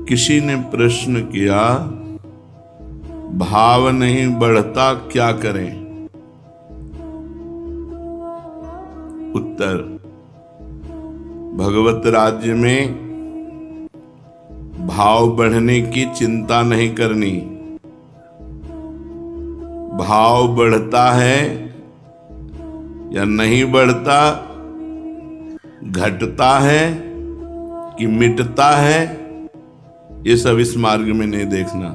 किसी ने प्रश्न किया, भाव नहीं बढ़ता क्या करें? उत्तर, भगवत राज्य में भाव बढ़ने की चिंता नहीं करनी। भाव बढ़ता है या नहीं बढ़ता, घटता है कि मिटता है, ये सब इस मार्ग में नहीं देखना।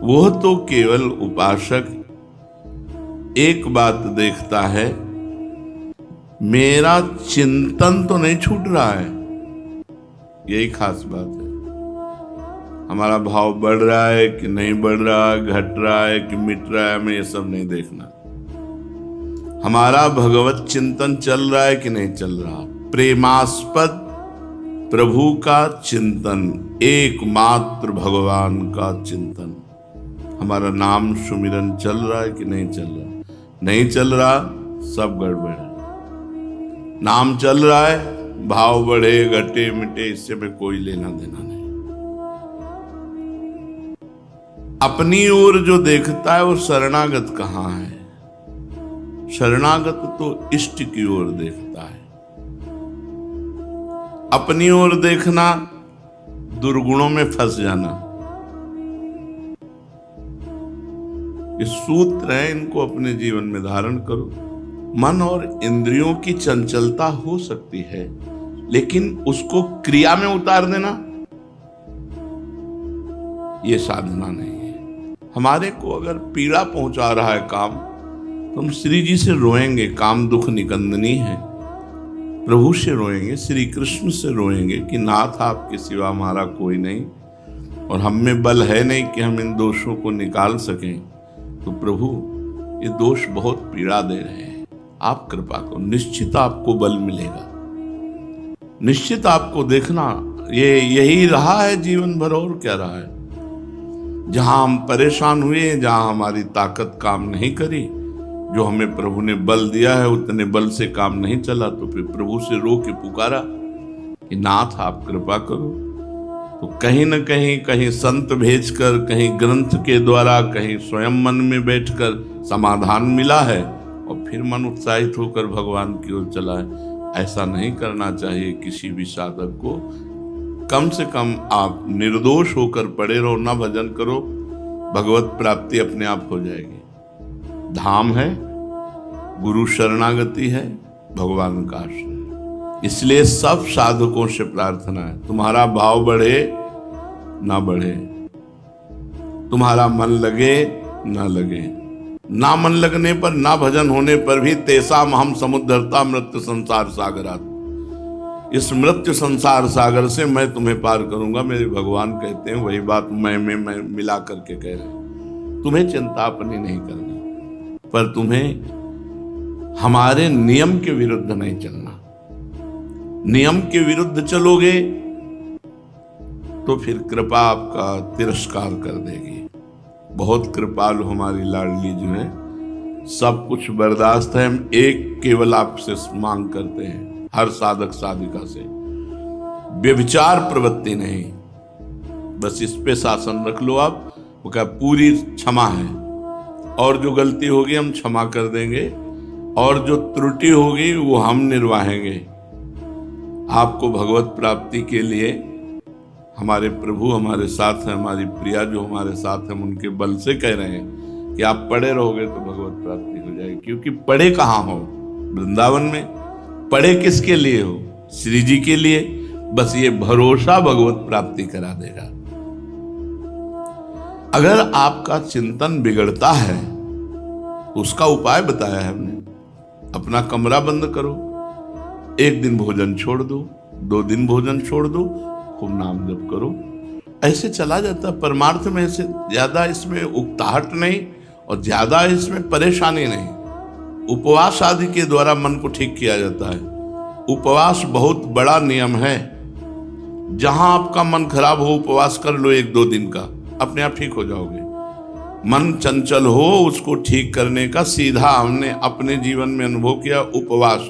वो तो केवल उपासक एक बात देखता है, मेरा चिंतन तो नहीं छूट रहा है। यही खास बात है। हमारा भाव बढ़ रहा है कि नहीं बढ़ रहा, घट रहा है कि मिट रहा है, हमें ये सब नहीं देखना। हमारा भगवत चिंतन चल रहा है कि नहीं चल रहा। प्रेमास्पद प्रभु का चिंतन, एकमात्र भगवान का चिंतन। हमारा नाम सुमिरन चल रहा है कि नहीं चल रहा? नहीं चल रहा, सब गड़बड़ है। नाम चल रहा है, भाव बढ़े घटे मिटे, इससे में कोई लेना देना नहीं। अपनी ओर जो देखता है वो शरणागत कहाँ है? शरणागत तो इष्ट की ओर देखता है। अपनी ओर देखना, दुर्गुणों में फंस जाना। ये सूत्र है, इनको अपने जीवन में धारण करो। मन और इंद्रियों की चंचलता हो सकती है, लेकिन उसको क्रिया में उतार देना ये साधना नहीं है। हमारे को अगर पीड़ा पहुंचा रहा है काम, तो हम श्री जी से रोएंगे। काम दुख निकंदनी है, प्रभु से रोएंगे, श्री कृष्ण से रोएंगे कि नाथ आपके सिवा हमारा कोई नहीं और हम में बल है नहीं कि हम इन दोषों को निकाल सकें। तो प्रभु, ये दोष बहुत पीड़ा दे रहे हैं, आप कृपा करो। निश्चित आपको बल मिलेगा, निश्चित आपको देखना यही रहा है जीवन भर, और क्या रहा है। जहां हम परेशान हुए, जहां हमारी ताकत काम नहीं करी, जो हमें प्रभु ने बल दिया है उतने बल से काम नहीं चला, तो फिर प्रभु से रो के पुकारा कि नाथ आप कृपा करो। तो कहीं न कहीं संत भेजकर, कहीं ग्रंथ के द्वारा, कहीं स्वयं मन में बैठकर समाधान मिला है, और फिर मन उत्साहित होकर भगवान की ओर चला है। ऐसा नहीं करना चाहिए किसी भी साधक को। कम से कम आप निर्दोष होकर पड़े रहो, ना भजन करो, भगवत प्राप्ति अपने आप हो जाएगी। धाम है, गुरु शरणागति है, भगवान का आश्रय। इसलिए सब साधकों से प्रार्थना है, तुम्हारा भाव बढ़े ना बढ़े, तुम्हारा मन लगे ना लगे। ना मन लगने पर, ना भजन होने पर भी तेसाम हम समुद्धरता मृत्यु संसार सागरात। इस मृत्यु संसार सागर से मैं तुम्हें पार करूंगा, मेरे भगवान कहते हैं। वही बात मैं मिला करके कह रहे हैं। तुम्हें चिंता अपनी नहीं करनी, पर तुम्हें हमारे नियम के विरुद्ध नहीं चलना। नियम के विरुद्ध चलोगे तो फिर कृपा आपका तिरस्कार कर देगी। बहुत कृपालु हमारी लाडली जो है, सब कुछ बर्दाश्त है। हम एक केवल आपसे मांग करते हैं, हर साधक साधिका से, व्यभिचार प्रवृत्ति नहीं। बस इस पे शासन रख लो आप। वो क्या पूरी क्षमा है, और जो गलती होगी हम क्षमा कर देंगे, और जो त्रुटि होगी वो हम निर्वाहेंगे। आपको भगवत प्राप्ति के लिए हमारे प्रभु हमारे साथ हैं, हमारी प्रिया जो हमारे साथ हैं, उनके बल से कह रहे हैं कि आप पढ़े रहोगे तो भगवत प्राप्ति हो जाएगी। क्योंकि पढ़े कहाँ हो? वृंदावन में। पढ़े किसके लिए हो? श्री जी के लिए। बस ये भरोसा भगवत प्राप्ति करा देगा। अगर आपका चिंतन बिगड़ता है तो उसका उपाय बताया है हमने। अपना कमरा बंद करो, 1 दिन भोजन छोड़ दो, 2 दिन भोजन छोड़ दो, खूब नाम जप करो। ऐसे चला जाता। परमार्थ में ऐसे ज्यादा इसमें उकताहट नहीं और ज्यादा इसमें परेशानी नहीं। उपवास आदि के द्वारा मन को ठीक किया जाता है। उपवास बहुत बड़ा नियम है। जहां आपका मन खराब हो, उपवास कर लो 1-2 दिन का, अपने आप ठीक हो जाओगे। मन चंचल हो, उसको ठीक करने का सीधा हमने अपने जीवन में अनुभव किया। उपवास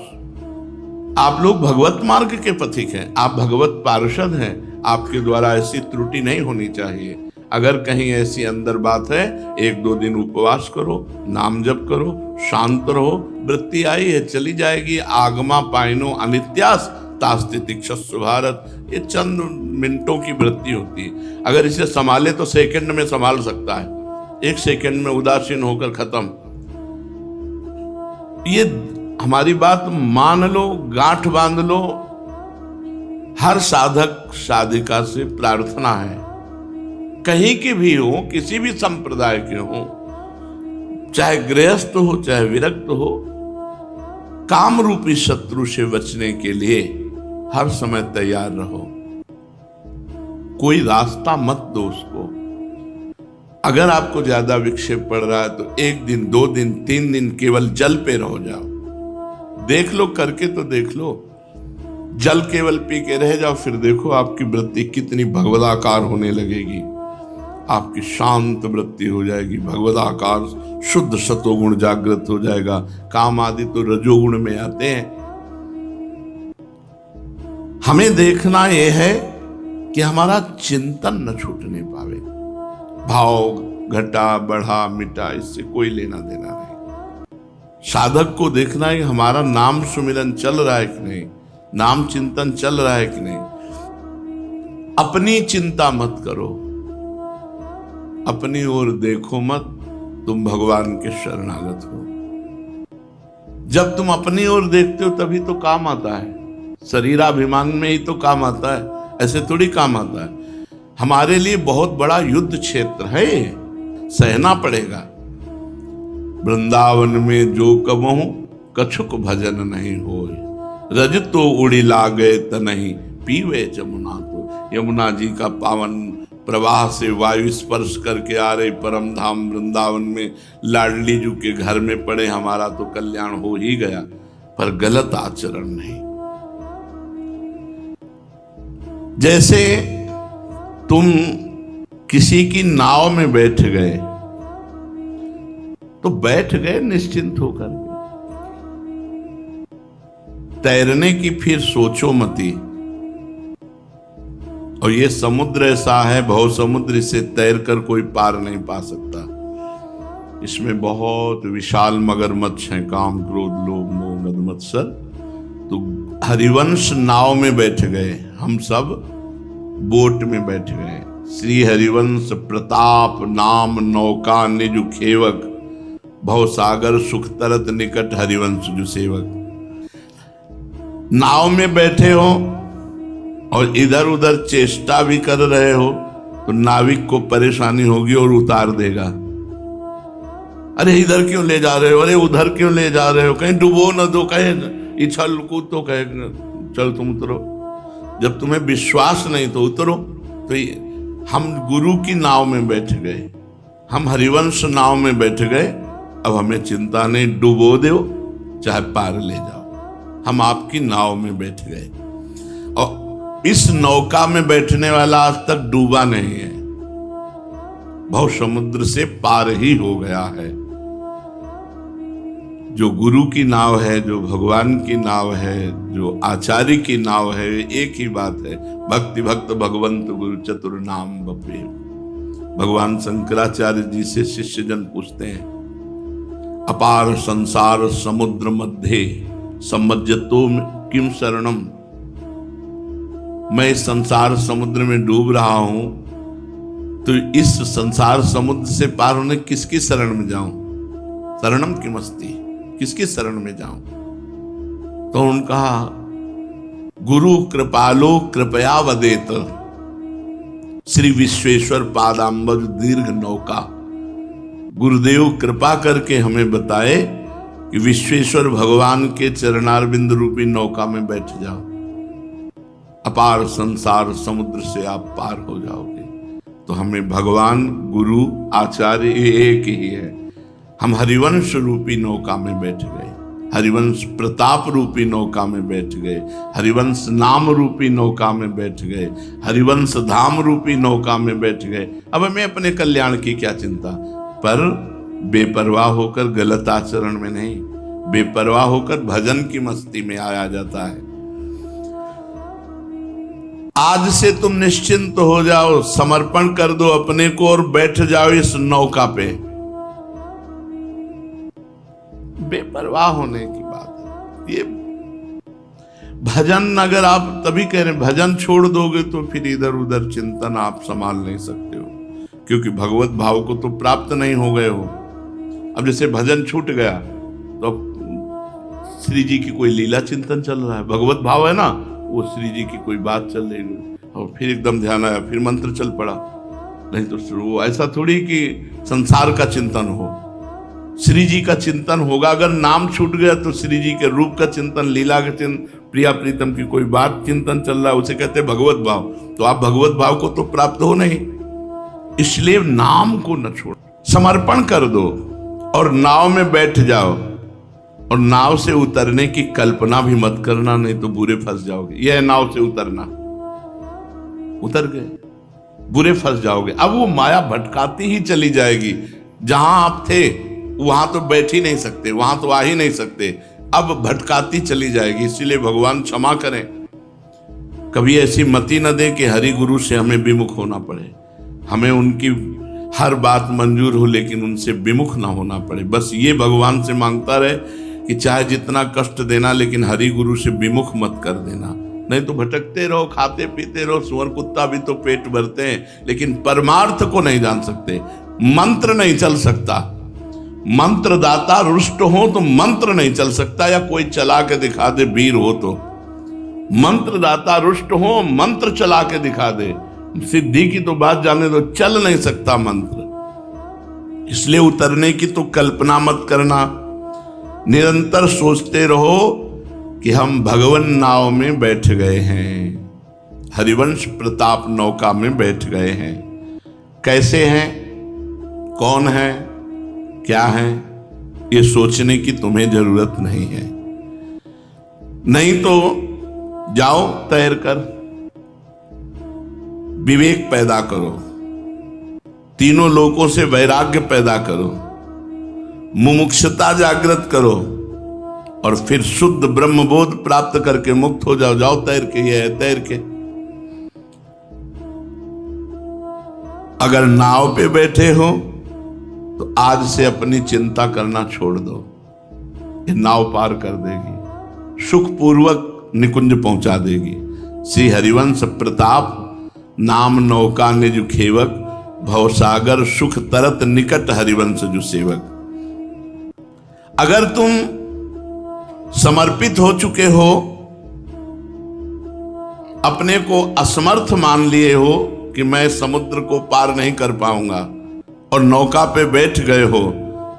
आप लोग भगवत मार्ग के पथिक हैं, आप भगवत पार्षद हैं, आपके द्वारा ऐसी त्रुटि नहीं होनी चाहिए। अगर कहीं ऐसी अंदर बात है, 1-2 दिन उपवास करो, नाम जप करो, शांत रहो। वृत्ति आई है चली जाएगी। आगमा पाइनो अनित्यास तास्ति तिक्षस्व भारत, ये चंद मिनटों की वृत्ति होती है। अगर इसे संभाले तो सेकंड में संभाल सकता है, 1 सेकंड में उदासीन होकर खत्म। ये हमारी बात मान लो, गांठ बांध लो। हर साधक साधिका से प्रार्थना है, कहीं के भी हो, किसी भी संप्रदाय के हो, चाहे गृहस्थ हो चाहे विरक्त हो, काम रूपी शत्रु से बचने के लिए हर समय तैयार रहो। कोई रास्ता मत दो उसको। अगर आपको ज्यादा विक्षेप पड़ रहा है तो 1 दिन 2 दिन 3 दिन केवल जल पे रहो जाओ। देख लो, करके तो देख लो। जल केवल पी के रह जाओ, फिर देखो आपकी वृत्ति कितनी भगवदाकार होने लगेगी। आपकी शांत वृत्ति हो जाएगी, भगवदाकार शुद्ध सतोगुण जागृत हो जाएगा। काम आदि तो रजोगुण में आते हैं। हमें देखना यह है कि हमारा चिंतन न छूटने पावे। भाव घटा बढ़ा मिटा, इससे कोई लेना देना नहीं। साधक को देखना है हमारा नाम सुमिरन चल रहा है कि नहीं, नाम चिंतन चल रहा है कि नहीं। अपनी चिंता मत करो, अपनी ओर देखो मत, तुम भगवान के शरणागत हो। जब तुम अपनी ओर देखते हो तभी तो काम आता है। शरीराभिमान में ही तो काम आता है, ऐसे थोड़ी काम आता है। हमारे लिए बहुत बड़ा युद्ध क्षेत्र है, सहना पड़ेगा। वृंदावन में जो कबहूं कछुक भजन नहीं होय, रज तो उड़ी लागे तनहि पीवे जमुना। तो यमुना जी का पावन प्रवाह से वायु स्पर्श करके आ रहे परम धाम वृंदावन में लाडली जू के घर में पड़े, हमारा तो कल्याण हो ही गया, पर गलत आचरण नहीं। जैसे तुम किसी की नाव में बैठ गए तो बैठ गए निश्चिंत होकर, तैरने की फिर सोचो मती। और ये समुद्र ऐसा है, भव समुद्र, इसे तैर कर कोई पार नहीं पा सकता। इसमें बहुत विशाल मगरमच्छ हैं, काम क्रोध लोभ मोह मद मत्सर। तो हरिवंश नाव में बैठ गए, हम सब बोट में बैठ गए। श्री हरिवंश प्रताप नाम नौका निज खेवक, भव सागर सुख तरत निकट हरिवंश जु सेवक। नाव में बैठे हो और इधर उधर चेष्टा भी कर रहे हो तो नाविक को परेशानी होगी और उतार देगा। अरे इधर क्यों ले जा रहे हो, अरे उधर क्यों ले जा रहे हो, कहीं डुबो न दो, कहे इछल कूद तो कहे चल तुम उतरो। जब तुम्हें विश्वास नहीं तो उतरो। तो हम गुरु की नाव में बैठ गए, हम हरिवंश नाव में बैठ गए। अब हमें चिंता नहीं, डुबो दो चाहे पार ले जाओ, हम आपकी नाव में बैठ गए। और इस नौका में बैठने वाला आज तक डूबा नहीं है, भव समुद्र से पार ही हो गया है। जो गुरु की नाव है, जो भगवान की नाव है, जो आचार्य की नाव है, एक ही बात है, भक्ति भक्त भगवंत गुरु चतुर नाम बपे। भगवान शंकराचार्य जी से शिष्य जन पूछते हैं, अपार संसार समुद्र मध्य सम्मज्जतो किम शरणम। मैं इस संसार समुद्र में डूब रहा हूं, तो इस संसार समुद्र से पार होने किसकी शरण में जाऊं? शरणम की मस्ती, किसकी शरण में जाऊं? तो उन्होंने कहा, गुरु कृपालो कृपया वदेत श्री विश्वेश्वर पादाम्बज दीर्घ नौका। गुरुदेव कृपा करके हमें बताए कि विश्वेश्वर भगवान के चरणारविंद रूपी नौका में बैठ जाओ, अपार संसार समुद्र से आप पार हो जाओगे। तो हमें भगवान गुरु आचार्य एक ही है। हम हरिवंश रूपी नौका में बैठ गए, हरिवंश प्रताप रूपी नौका में बैठ गए, हरिवंश नाम रूपी नौका में बैठ गए, हरिवंश धाम रूपी नौका में बैठ गए। अब हमें अपने कल्याण की क्या चिंता, पर बेपरवाह होकर गलत आचरण में नहीं, बेपरवाह होकर भजन की मस्ती में आया जाता है। आज से तुम निश्चिंत हो जाओ, समर्पण कर दो अपने को और बैठ जाओ इस नौका पे। बेपरवाह होने की बात है ये। भजन अगर आप तभी कह रहे हैं, भजन छोड़ दोगे तो फिर इधर उधर चिंतन आप संभाल नहीं सकते हो, क्योंकि भगवत भाव को तो प्राप्त नहीं हो गए हो। अब जैसे भजन छूट गया तो श्री जी की कोई लीला चिंतन चल रहा है, भगवत भाव है ना, वो श्री जी की कोई बात चल रही है और फिर एकदम ध्यान आया, फिर मंत्र चल पड़ा। नहीं तो वो ऐसा थोड़ी कि संसार का चिंतन हो, श्री जी का चिंतन होगा। अगर नाम छूट गया तो श्री जी के रूप का चिंतन, लीला का चिंतन, प्रिया प्रीतम की कोई बात चिंतन चल रहा है, उसे कहते हैं भगवत भाव। तो आप भगवत भाव को तो प्राप्त हो नहीं, इसलिए नाम को न छोड़, समर्पण कर दो और नाव में बैठ जाओ। और नाव से उतरने की कल्पना भी मत करना, नहीं तो बुरे फंस जाओगे। यह है नाव से उतरना, उतर गए बुरे फंस जाओगे। अब वो माया भटकाती ही चली जाएगी। जहां आप थे वहां तो बैठ ही नहीं सकते, वहां तो आ ही नहीं सकते, अब भटकाती चली जाएगी। इसीलिए भगवान क्षमा करें, कभी ऐसी मति न दें कि हरि गुरु से हमें विमुख होना पड़े। हमें उनकी हर बात मंजूर हो लेकिन उनसे विमुख ना होना पड़े। बस ये भगवान से मांगता रहे कि चाहे जितना कष्ट देना, लेकिन हरि गुरु से विमुख मत कर देना। नहीं तो भटकते रहो, खाते पीते रहो, सुअर कुत्ता भी तो पेट भरते हैं, लेकिन परमार्थ को नहीं जान सकते। मंत्र नहीं चल सकता, मंत्र दाता रुष्ट हो तो मंत्र नहीं चल सकता, या कोई चला के दिखा दे वीर हो तो। मंत्र दाता रुष्ट हो, मंत्र चला के दिखा दे, सिद्धि की तो बात जाने दो, चल नहीं सकता मंत्र। इसलिए उतरने की तो कल्पना मत करना। निरंतर सोचते रहो कि हम भगवन नाव में बैठ गए हैं, हरिवंश प्रताप नौका में बैठ गए हैं। कैसे हैं, कौन है, क्या है, ये सोचने की तुम्हें जरूरत नहीं है। नहीं तो जाओ तैर कर, विवेक पैदा करो, तीनों लोकों से वैराग्य पैदा करो, मुमुक्षुता जागृत करो और फिर शुद्ध ब्रह्मबोध प्राप्त करके मुक्त हो जाओ। जाओ तैर के, ये है तैर के। अगर नाव पे बैठे हो तो आज से अपनी चिंता करना छोड़ दो, ये नाव पार कर देगी, सुखपूर्वक निकुंज पहुंचा देगी। श्री हरिवंश प्रताप नाम नौका निज खेवक, भवसागर सुख तरत निकट हरिवंश जो सेवक। अगर तुम समर्पित हो चुके हो, अपने को असमर्थ मान लिए हो कि मैं समुद्र को पार नहीं कर पाऊंगा, और नौका पे बैठ गए हो,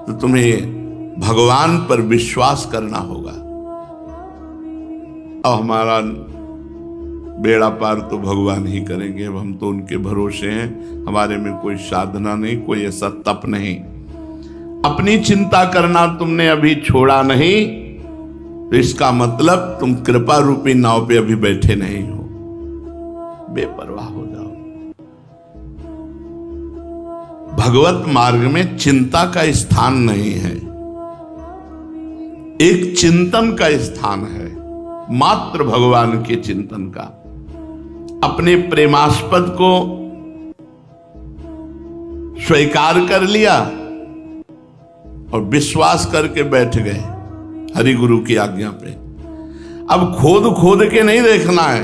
तो तुम्हें भगवान पर विश्वास करना होगा। अब हमारा बेड़ा पार तो भगवान ही करेंगे, अब हम तो उनके भरोसे हैं, हमारे में कोई साधना नहीं, कोई ऐसा तप नहीं। अपनी चिंता करना तुमने अभी छोड़ा नहीं, तो इसका मतलब तुम कृपा रूपी नाव पे अभी बैठे नहीं हो। बेपरवाह हो जाओ। भगवत मार्ग में चिंता का स्थान नहीं है, एक चिंतन का स्थान है, मात्र भगवान के चिंतन का। अपने प्रेमास्पद को स्वीकार कर लिया और विश्वास करके बैठ गए हरि गुरु की आज्ञा पे। अब खोद खोद के नहीं देखना है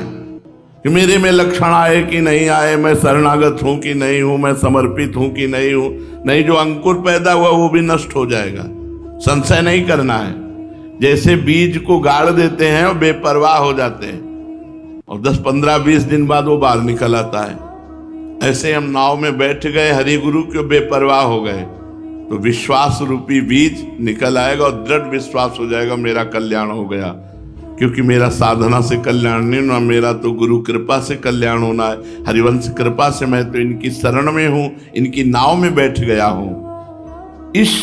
कि मेरे में लक्षण आए कि नहीं आए, मैं शरणागत हूं कि नहीं हूं, मैं समर्पित हूं कि नहीं हूं। नहीं, जो अंकुर पैदा हुआ वो भी नष्ट हो जाएगा, संशय नहीं करना है। जैसे बीज को गाड़ देते हैं और बेपरवाह हो जाते हैं और 10, 15, 20 दिन बाद वो बाहर निकल आता है, ऐसे हम नाव में बैठ गए, हरि गुरु के बेपरवाह हो गए, तो विश्वास रूपी बीज निकल आएगा और दृढ़ विश्वास हो जाएगा मेरा कल्याण हो गया। क्योंकि मेरा साधना से कल्याण नहीं ना, मेरा तो गुरु कृपा से कल्याण होना है, हरिवंश कृपा से मैं तो इनकी शरण में हूं, इनकी नाव में बैठ गया हूं। इस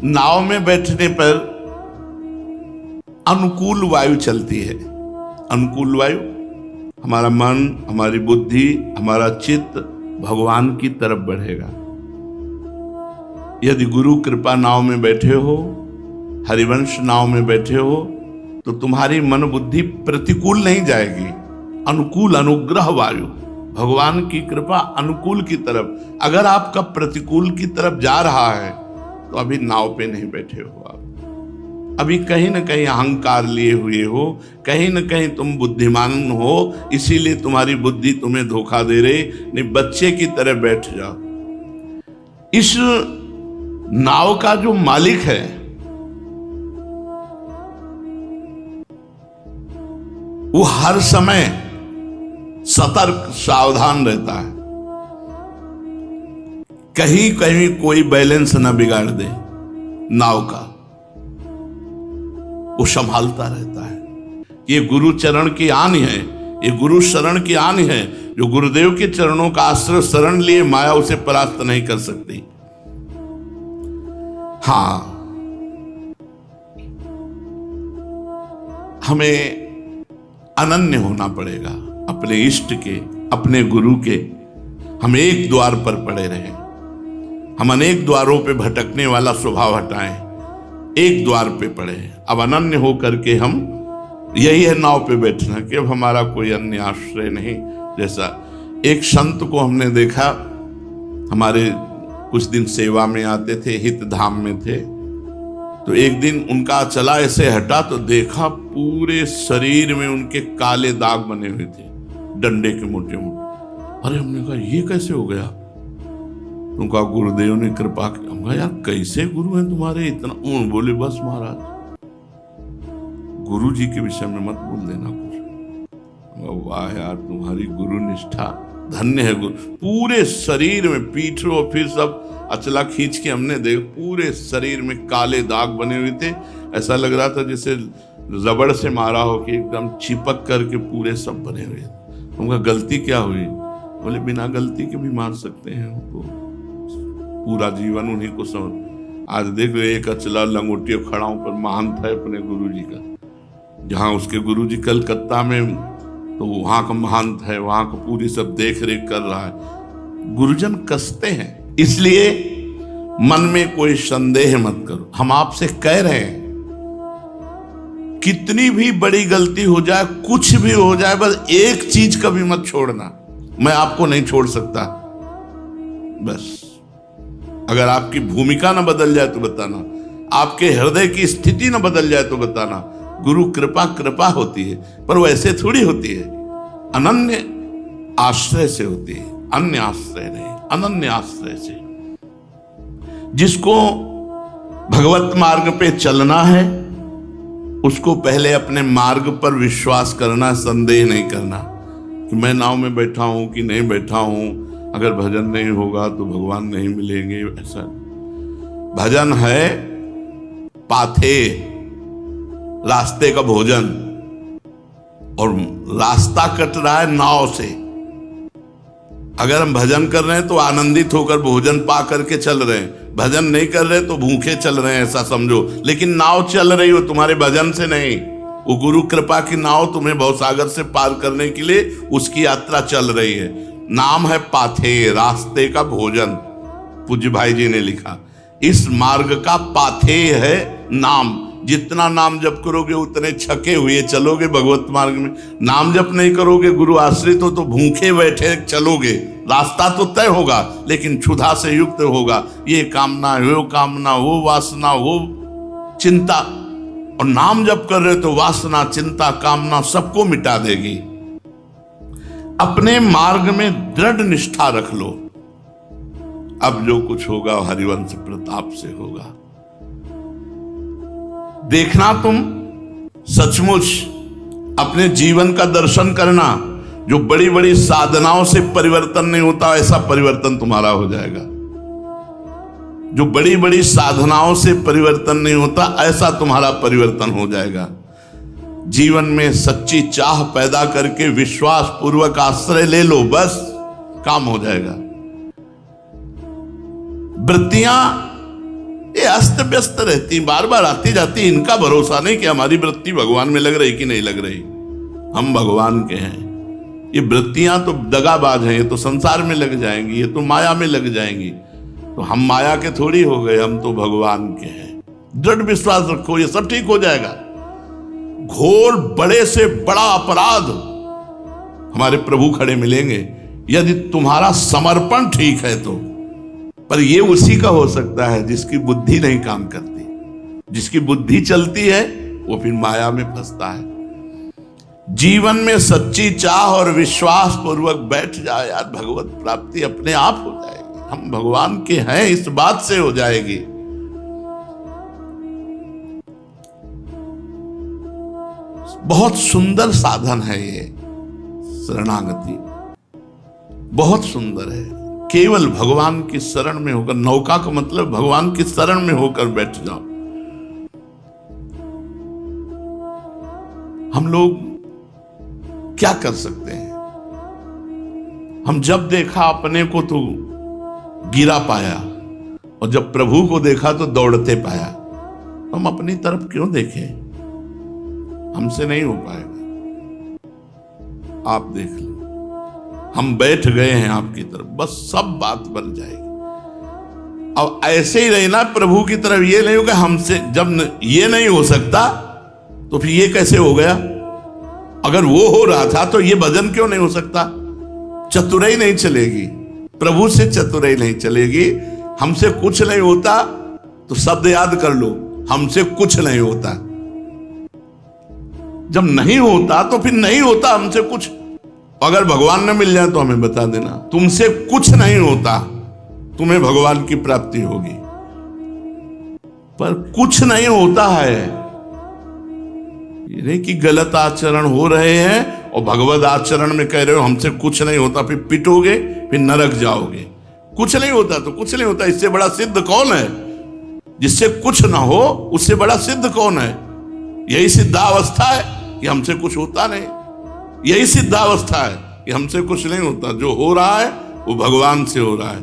नाव में बैठने पर अनुकूल वायु चलती है। अनुकूल वायु, हमारा मन, हमारी बुद्धि, हमारा चित्त भगवान की तरफ बढ़ेगा। यदि गुरु कृपा नाव में बैठे हो, हरिवंश नाव में बैठे हो तो तुम्हारी मन बुद्धि प्रतिकूल नहीं जाएगी, अनुकूल, अनुग्रह वायु, भगवान की कृपा अनुकूल की तरफ। अगर आपका प्रतिकूल की तरफ जा रहा है तो अभी नाव पे नहीं बैठे हो आप, अभी कहीं ना कहीं अहंकार लिए हुए हो, कहीं ना कहीं तुम बुद्धिमान हो, इसीलिए तुम्हारी बुद्धि तुम्हें धोखा दे रही। नहीं, बच्चे की तरह बैठ जाओ। इस नाव का जो मालिक है वो हर समय सतर्क सावधान रहता है, कहीं कहीं कोई बैलेंस ना बिगाड़ दे नाव का, वो संभालता रहता है। ये गुरु चरण की आन है, ये गुरु शरण की आन है। जो गुरुदेव के चरणों का आश्रय शरण लिए माया उसे परास्त नहीं कर सकती। हाँ, हमें अनन्य होना पड़ेगा अपने इष्ट के, अपने गुरु के। हम एक द्वार पर पड़े रहें, हम अनेक द्वारों पे भटकने वाला स्वभाव हटाएं, एक द्वार पे पड़े। अब अनन्य हो करके हम, यही है नाव पे बैठना कि अब हमारा कोई अन्य आश्रय नहीं। जैसा एक संत को हमने देखा, हमारे कुछ दिन सेवा में आते थे, हित धाम में थे, तो एक दिन उनका चला ऐसे हटा तो देखा पूरे शरीर में उनके काले दाग बने हुए थे, डंडे के मोटे मोटे। अरे हमने कहा ये कैसे हो गया? उनका गुरुदेव ने कृपा की। हम कहा यार कैसे गुरु हैं तुम्हारे इतना? बोले बस महाराज गुरु जी के विषय में मत बोल देना कुछ। वाह यार तुम्हारी गुरु निष्ठा धन्य है। गुरु पूरे शरीर में, पीठ और फिर सब अचला खींच के हमने देख, पूरे शरीर में काले दाग बने हुए थे। ऐसा लग रहा था जैसे रबड़ से मारा हो कि एकदम चिपक करके पूरे सब बने हुए। उनका गलती क्या हुई? बोले बिना गलती के भी मार सकते हैं उनको, पूरा जीवन उन्हीं को समझ। आज देख रहे एक अचला लंगोटियों खड़ाओं पर महंत है अपने गुरु जी का, जहाँ उसके गुरु जी कलकत्ता में, तो वहाँ का महंत है, वहाँ का पूरी सब देख रेख कर रहा है। गुरुजन कसते हैं, इसलिए मन में कोई संदेह मत करो। हम आपसे कह रहे हैं कितनी भी बड़ी गलती हो जाए, कुछ भी हो जाए, बस एक चीज कभी मत छोड़ना। मैं आपको नहीं छोड़ सकता, बस अगर आपकी भूमिका न बदल जाए तो बताना, आपके हृदय की स्थिति न बदल जाए तो बताना। गुरु कृपा कृपा होती है, पर वो ऐसे थोड़ी होती है, अनन्य आश्रय से होती है, अन्य आश्रय नहीं, अनन्य आश्रय से। जिसको भगवत मार्ग पे चलना है उसको पहले अपने मार्ग पर विश्वास करना, संदेह नहीं करना कि मैं नाव में बैठा हूं कि नहीं बैठा हूं, अगर भजन नहीं होगा तो भगवान नहीं मिलेंगे। ऐसा भजन है पाथे, रास्ते का भोजन, और रास्ता कट रहा है नाव से। अगर हम भजन कर रहे हैं तो आनंदित होकर भोजन पा करके चल रहे हैं, भजन नहीं कर रहे तो भूखे चल रहे हैं, ऐसा समझो। लेकिन नाव चल रही हो तुम्हारे भजन से नहीं, वो गुरु कृपा की नाव तुम्हें भवसागर से पार करने के लिए उसकी यात्रा चल रही है। नाम है पाथे, रास्ते का भोजन। पूज्य भाई जी ने लिखा, इस मार्ग का पाथे है नाम। जितना नाम जप करोगे उतने छके हुए चलोगे भगवत मार्ग में। नाम जप नहीं करोगे, गुरु आश्रित हो, तो भूखे बैठे चलोगे। रास्ता तो तय होगा लेकिन क्षुधा से युक्त होगा। ये कामना, वो कामना, वो वासना, वो चिंता। और नाम जप कर रहे तो वासना, चिंता, कामना सबको मिटा देगी। अपने मार्ग में दृढ़ निष्ठा रख लो। अब जो कुछ होगा हरिवंश प्रताप से होगा। देखना तुम सचमुच अपने जीवन का दर्शन करना। जो बड़ी बड़ी साधनाओं से परिवर्तन नहीं होता, ऐसा परिवर्तन तुम्हारा हो जाएगा। जो बड़ी बड़ी साधनाओं से परिवर्तन नहीं होता, ऐसा तुम्हारा परिवर्तन हो जाएगा। जीवन में सच्ची चाह पैदा करके विश्वास पूर्वक आश्रय ले लो, बस काम हो जाएगा। वृत्तियां ये अस्त व्यस्त रहती, बार बार आती जाती, इनका भरोसा नहीं कि हमारी वृत्ति भगवान में लग रही कि नहीं लग रही। हम भगवान के हैं। ये वृत्तियां तो दगाबाज हैं, ये तो संसार में लग जाएंगी, ये तो माया में लग जाएंगी। तो हम माया के थोड़ी हो गए, हम तो भगवान के हैं। दृढ़ विश्वास रखो, ये सब ठीक हो जाएगा। घोर बड़े से बड़ा अपराध हमारे प्रभु खड़े मिलेंगे यदि तुम्हारा समर्पण ठीक है तो। पर ये उसी का हो सकता है जिसकी बुद्धि नहीं काम करती। जिसकी बुद्धि चलती है वो फिर माया में फंसता है। जीवन में सच्ची चाह और विश्वास पूर्वक बैठ जाए यार, भगवत प्राप्ति अपने आप हो जाएगी। हम भगवान के हैं इस बात से हो जाएगी। बहुत सुंदर साधन है ये शरणागति, बहुत सुंदर है। केवल भगवान की शरण में होकर, नौका का मतलब भगवान की शरण में होकर बैठ जाओ। हम लोग क्या कर सकते हैं? हम जब देखा अपने को तो गिरा पाया, और जब प्रभु को देखा तो दौड़ते पाया। हम अपनी तरफ क्यों देखें? हमसे नहीं हो पाएगा। आप देख लो, हम बैठ गए हैं आपकी तरफ, बस सब बात बन जाएगी। अब ऐसे ही रहना प्रभु की तरफ, ये नहीं होगा हमसे। जब ये नहीं हो सकता तो फिर ये कैसे हो गया? अगर वो हो रहा था तो ये भजन क्यों नहीं हो सकता? चतुराई नहीं चलेगी, प्रभु से चतुराई नहीं चलेगी। हमसे कुछ नहीं होता तो शब्द याद कर लो, हमसे कुछ नहीं होता। जब नहीं होता तो फिर नहीं होता हमसे कुछ। अगर भगवान न मिल जाए तो हमें बता देना, तुमसे कुछ नहीं होता, तुम्हें भगवान की प्राप्ति होगी। पर कुछ नहीं होता है, ये नहीं कि गलत आचरण हो रहे हैं और भगवत आचरण में कह रहे हो हमसे कुछ नहीं होता, फिर पिटोगे, फिर नरक जाओगे। कुछ नहीं होता तो कुछ नहीं होता। इससे बड़ा सिद्ध कौन है? जिससे कुछ ना हो उससे बड़ा सिद्ध कौन है? यही सिद्धावस्था है कि हमसे कुछ होता नहीं। यही सिद्धावस्था है कि हमसे कुछ नहीं होता। जो हो रहा है वो भगवान से हो रहा है।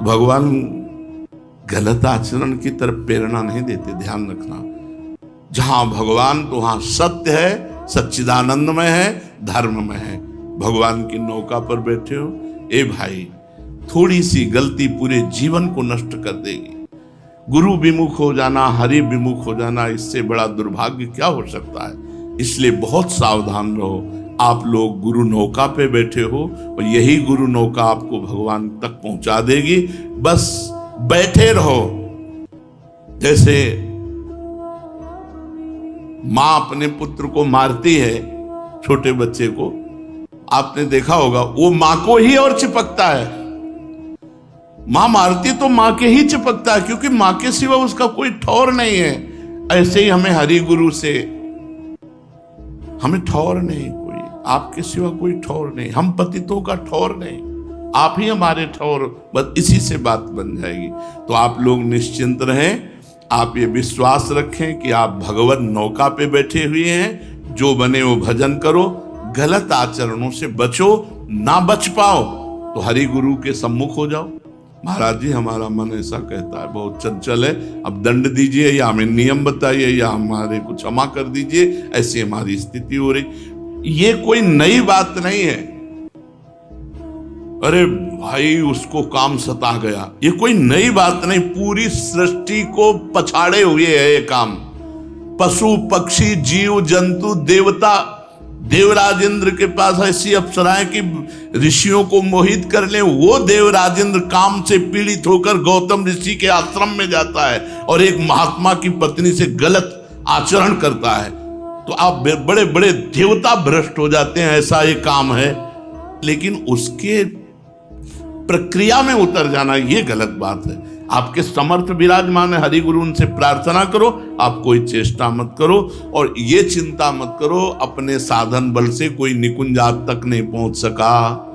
भगवान गलत आचरण की तरफ प्रेरणा नहीं देते, ध्यान रखना। जहां भगवान तो वहां सत्य है, सच्चिदानंदमय है, धर्ममय है। भगवान की नौका पर बैठे हो, ए भाई, थोड़ी सी गलती पूरे जीवन को नष्ट कर देगी। गुरु विमुख हो जाना, हरि विमुख हो जाना, इससे बड़ा दुर्भाग्य क्या हो सकता है? इसलिए बहुत सावधान रहो। आप लोग गुरु नौका पे बैठे हो और यही गुरु नौका आपको भगवान तक पहुंचा देगी। बस बैठे रहो। जैसे मां अपने पुत्र को मारती है, छोटे बच्चे को, आपने देखा होगा, वो मां को ही और चिपकता है। मां मारती तो मां के ही चिपकता है, क्योंकि मां के सिवा उसका कोई ठौर नहीं है। ऐसे ही हमें हरि गुरु से हमें ठौर नहीं कोई, आपके सिवा कोई ठौर नहीं। हम पतितों का ठौर नहीं, आप ही हमारे ठौर। बस इसी से बात बन जाएगी। तो आप लोग निश्चिंत रहें। आप ये विश्वास रखें कि आप भगवत नौका पे बैठे हुए हैं। जो बने वो भजन करो, गलत आचरणों से बचो। ना बच पाओ तो हरि गुरु के सम्मुख हो जाओ। महाराज जी, हमारा मन ऐसा कहता है, बहुत चंचल है, अब दंड दीजिए या हमें नियम बताइए या हमारे को क्षमा कर दीजिए, ऐसी हमारी स्थिति हो रही। ये कोई नई बात नहीं है। अरे भाई, उसको काम सता गया, ये कोई नई बात नहीं। पूरी सृष्टि को पछाड़े हुए है ये काम। पशु पक्षी जीव जंतु देवता, देवराजेंद्र के पास ऐसी अप्सराएं कि ऋषियों को मोहित कर ले। वो देवराजेंद्र काम से पीड़ित होकर गौतम ऋषि के आश्रम में जाता है और एक महात्मा की पत्नी से गलत आचरण करता है। तो आप बड़े बड़े देवता भ्रष्ट हो जाते हैं, ऐसा ये काम है। लेकिन उसके प्रक्रिया में उतर जाना ये गलत बात है। आपके समर्थ विराजमान है, हरि गुरु उनसे प्रार्थना करो। आप कोई चेष्टा मत करो और ये चिंता मत करो अपने साधन बल से कोई निकुंज आज तक नहीं पहुंच सका।